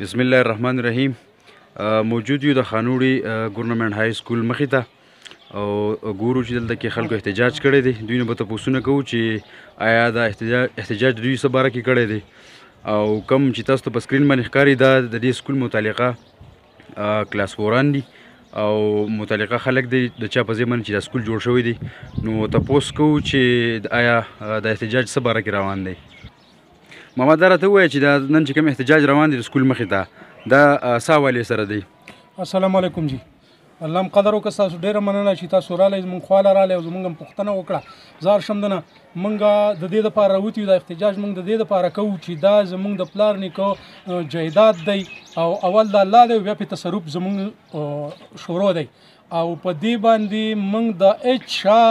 بسم الله الرحمن الرحیم. موجود یو د خانوړي ګورنمنت های سکول مخې ته او ګورو چې دلته کې خلکو احتجاج کړی دی. دوی نه به تپوسونه کوو چې آیا دا احتجاج دوی څه باره کې کړی دی او کوم چې تاسو ته په سکرین باندې ښکاري دا د دې سکول متعلقه کلاس فوران دي او متعلقه خلک دی د چا په ځای باندې چې دا سکول جوړ شوی دی. نو تپوس کوو چې آیا د احتجاج څه باره کې روان دی. محمد دا راته ووایه چې دا نن چې کوم احتجاج روان دی د سکول مخې ته دا څه حوالې سره دی؟ السلام علیکم جی. الله م قدر وکړه، تاسو ډېره مننه چې تاسو راغلی زموږ خواله راغلی او زموږ هم پوښتنه وکړه. زه هر شمدنه موږ د دې دپاره راوتي یو دا احتجاج موږ د دې دپاره کوو چې دا زموږ د پلار نیکه جایداد دی او اول د الله دی بیا پې تصرف زموږ شروع دی او په دې باندې موږ د هېڅ شا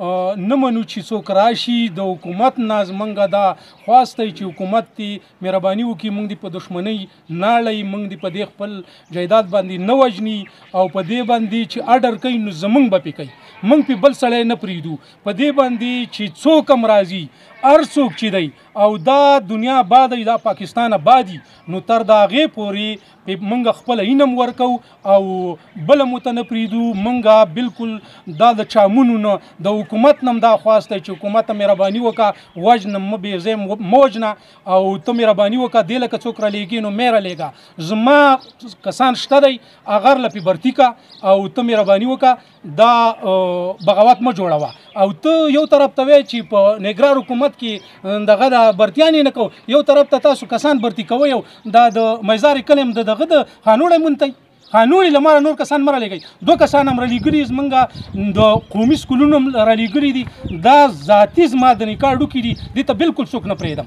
نه منو چې څوک راشي د حکومت نه زموږ دا خواست دی چې حکومت دې مهرباني وکړي موږ دې په دښمنۍ نه اړوي، موږ دې په دې خپل جایداد باندې نه وژني او په دې باندې چې اډر کوي نو زموږ به پې کوي، موږ پې بل سړی نه پرېږدو. په دې باندې چې څوک هم راځي هر څوک چې دی او دا دنیا آباد دی، دا پاکستان آباد دی، نو تر د هغې پورې موږ خپله اینم ورکو او بله مو ته نه پرېږدو. موږ بالکل دا د چامونو نه د حکومت نه هم دا خواست دی چې حکومت ته مهرباني وکړه، وژنه مه بې ځای مه وژنه او ته مهرباني وکړه دې لکه څوک رالیږي نو مې رالیږه. زما کسان شته دی هغه رله پې برتي که او ته مهرباني وکړه دا بغاوت مه جوړوه او ته یو طرف ته وایې چې په نګرار حکومت کې دغه د برتیان یې نه کوو، یو طرف ته تاسو کسان برتي کوئ او دا د میزار کلی هم د دغه د خانوړی مونتی خانوړي له ماره نور کسان مه رالیږئ. دوه کسان هم رالیږلي زمونږ د قومي سکولونو هم رالیږلي دي. دا ذاتي زما د نکاح ډوکې دي، دې ته بالکل څوک نه پرېږدم.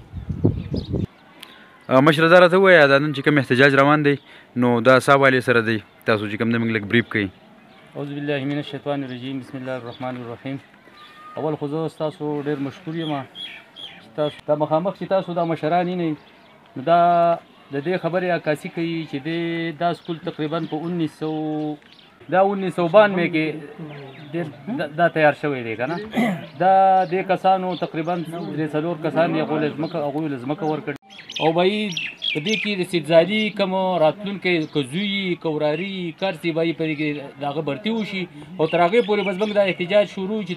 مشره دا راته ووایه دا نن چې کوم احتجاج روان دی نو دا څه حوالې سره دی؟ تاسو چې کوم دی موږ لږ بریف کوئ. اعوذ بالله من الشیطان الرجیم، بسم الله الرحمن الرحیم. اول خو زه ستاسو ډېر مشکور یم چې تاسو دا مخامخ چې تاسو دا مشران یې نو دا د دې خبرې عکاسي کوي چې دا سکول تقریبا په 1992 کې دا تیار شوی دی که نه. دا دې کسانو تقریبا 3 کسان یې هغوی له ځمکه ورکړي او به یې په دې کې د استبدادي کوم راتلونکی که زوی که وراري کار چې به یې پرې کې د هغه برتي وشي او تر هغې پورې بس موږ دا احتجاج شروع چې